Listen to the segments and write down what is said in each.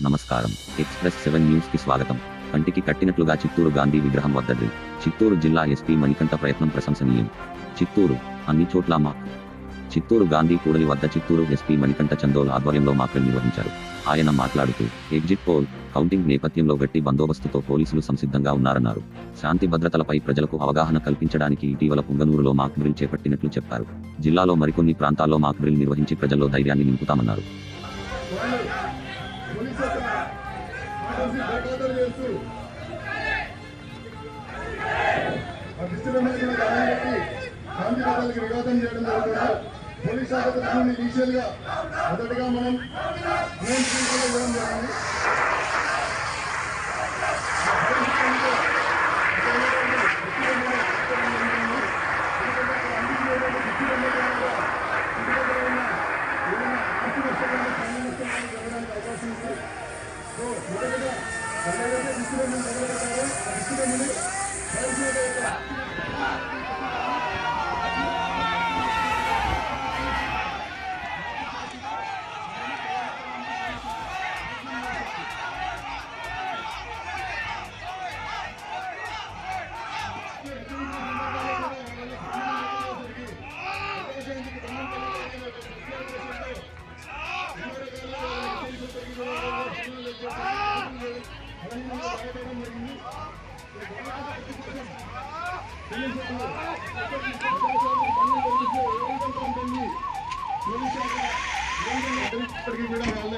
నమస్కారం. ఎక్స్‌ప్రెస్ 7 న్యూస్‌కి స్వాగతం. కంటికి కట్టినట్లుగా చిత్తూరు గాంధీ విగ్రహం వద్ద డ్రిల్. చిత్తూరు జిల్లా ఎస్పీ మణికంఠ ప్రయత్నం ప్రశంసనీయం. చిత్తూరు అన్ని చోట్ల మాక్. చిత్తూరు గాంధీ కూడలి వద్ద చిత్తూరు ఎస్పీ మణికంఠ చందోల్ ఆధ్వర్యంలో మాక్‌డ్రిల్ నిర్వహించారు. ఆయన మాట్లాడుతూ ఎగ్జిట్ పోల్ కౌంటింగ్ నేపథ్యంలో గట్టి బందోబస్తుతో పోలీసులు సంసిద్ధంగా ఉన్నారన్నారు. శాంతి భద్రతలపై ప్రజలకు అవగాహన కల్పించడానికి ఇటీవల పుంగనూరులో మాక్ డ్రిల్ చేపట్టినట్లు చెప్పారు. జిల్లాలో మరికొన్ని ప్రాంతాల్లో మాక్ డ్రిల్ నిర్వహించి ప్రజల్లో ధైర్యాన్ని నింపుతామన్నారు. పోలీస్ శాఖ తరఫున ఇనిషియల్గా మొదటగా మనం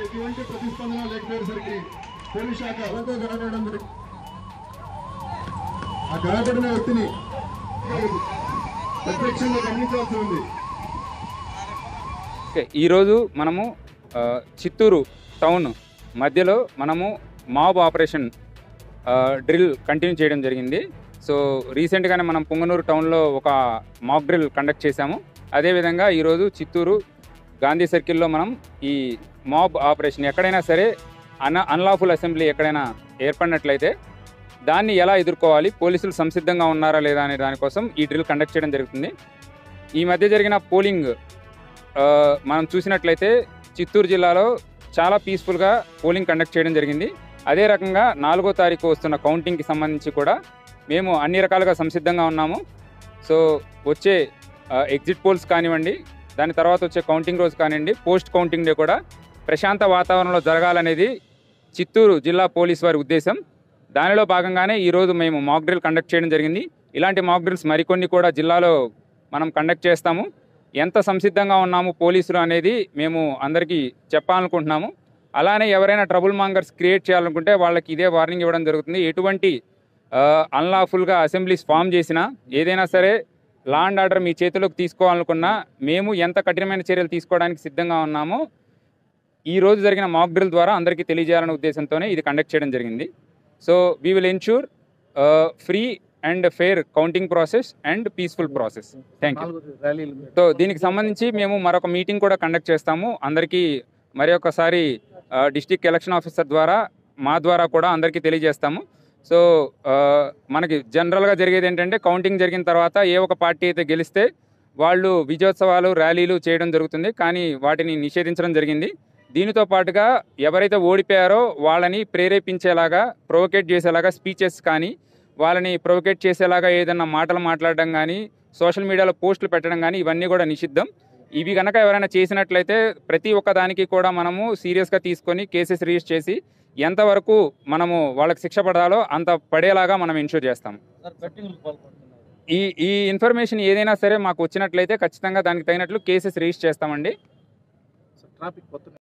ఎటువంటి ప్రతిస్పందన లేకపోయేసరికి పోలీస్ శాఖ అలాగే గడపడం జరిగింది. ఆ గడపడిన వ్యక్తిని ప్రత్యక్షంగా గమనించాల్సి ఉంది. ఈరోజు మనము చిత్తూరు టౌన్ మధ్యలో మనము మాబ్ ఆపరేషన్ డ్రిల్ కంటిన్యూ చేయడం జరిగింది. సో రీసెంట్గానే మనం పుంగనూరు టౌన్లో ఒక మాక్ డ్రిల్ కండక్ట్ చేశాము. అదేవిధంగా ఈరోజు చిత్తూరు గాంధీ సర్కిల్లో మనం ఈ మాబ్ ఆపరేషన్ ఎక్కడైనా సరే అన్లాఫుల్ అసెంబ్లీ ఎక్కడైనా ఏర్పడినట్లయితే దాన్ని ఎలా ఎదుర్కోవాలి, పోలీసులు సంసిద్ధంగా ఉన్నారా లేదా అనే దానికోసం ఈ డ్రిల్ కండక్ట్ చేయడం జరుగుతుంది. ఈ మధ్య జరిగిన పోలింగ్ మనం చూసినట్లయితే చిత్తూరు జిల్లాలో చాలా పీస్ఫుల్గా పోలింగ్ కండక్ట్ చేయడం జరిగింది. అదే రకంగా 4వ తారీఖు వస్తున్న కౌంటింగ్కి సంబంధించి కూడా మేము అన్ని రకాలుగా సంసిద్ధంగా ఉన్నాము. సో వచ్చే ఎగ్జిట్ పోల్స్ కానివ్వండి, దాని తర్వాత వచ్చే కౌంటింగ్ రోజు కానివ్వండి, పోస్ట్ కౌంటింగ్ డే కూడా ప్రశాంత వాతావరణంలో జరగాలనేది చిత్తూరు జిల్లా పోలీస్ వారి ఉద్దేశం. దానిలో భాగంగానే ఈరోజు మేము మాక్ డ్రిల్ కండక్ట్ చేయడం జరిగింది. ఇలాంటి మాక్ డ్రిల్స్ మరికొన్ని కూడా జిల్లాలో మనం కండక్ట్ చేస్తాము. ఎంత సంసిద్ధంగా ఉన్నాము పోలీసులు అనేది మేము అందరికీ చెప్పాలనుకుంటున్నాము. అలానే ఎవరైనా ట్రబుల్ మాంగర్స్ క్రియేట్ చేయాలనుకుంటే వాళ్ళకి ఇదే వార్నింగ్ ఇవ్వడం జరుగుతుంది. ఎటువంటి అన్లాఫుల్గా అసెంబ్లీస్ ఫామ్ చేసినా, ఏదైనా సరే లా అండ్ ఆర్డర్ మీ చేతిలోకి తీసుకోవాలనుకున్నా మేము ఎంత కఠినమైన చర్యలు తీసుకోవడానికి సిద్ధంగా ఉన్నామో ఈ రోజు జరిగిన మాక్ డ్రిల్ ద్వారా అందరికీ తెలియజేయాలనే ఉద్దేశంతోనే ఇది కండక్ట్ చేయడం జరిగింది. So we will ensure free and fair counting process and peaceful process. Thank you. So దీనికి సంబంధించి మేము మరొక మీటింగ్ కూడా కండక్ట్ చేస్తాము. అందరికీ మరి ఒకసారి డిస్ట్రిక్ట్ ఎలక్షన్ ఆఫీసర్ ద్వారా మా ద్వారా కూడా అందరికీ తెలియజేస్తాము. సో మనకి జనరల్గా జరిగేది ఏంటంటే కౌంటింగ్ జరిగిన తర్వాత ఏ ఒక పార్టీ అయితే గెలిస్తే వాళ్ళు విజయోత్సవాలు ర్యాలీలు చేయడం జరుగుతుంది, కానీ వాటిని నిషేధించడం జరిగింది. దీనితో పాటుగా ఎవరైతే ఓడిపోయారో వాళ్ళని ప్రేరేపించేలాగా, ప్రొవోకేట్ చేసేలాగా స్పీచెస్ కానీ, వాళ్ళని ప్రొవోకేట్ చేసేలాగా ఏదైనా మాటలు మాట్లాడడం కానీ, సోషల్ మీడియాలో పోస్టులు పెట్టడం కానీ ఇవన్నీ కూడా నిషిద్ధం. ఇవి కనుక ఎవరైనా చేసినట్లయితే ప్రతి ఒక్క దానికి కూడా మనము సీరియస్గా తీసుకొని కేసెస్ రిజిస్టర్ చేసి ఎంతవరకు మనము వాళ్ళకి శిక్ష పడాలో అంత పడేలాగా మనం ఎన్ష్యూర్ చేస్తాం. ఈ ఇన్ఫర్మేషన్ ఏదైనా సరే మాకు వచ్చినట్లయితే ఖచ్చితంగా దానికి తగినట్లు కేసెస్ రిజిస్టర్ చేస్తామండి.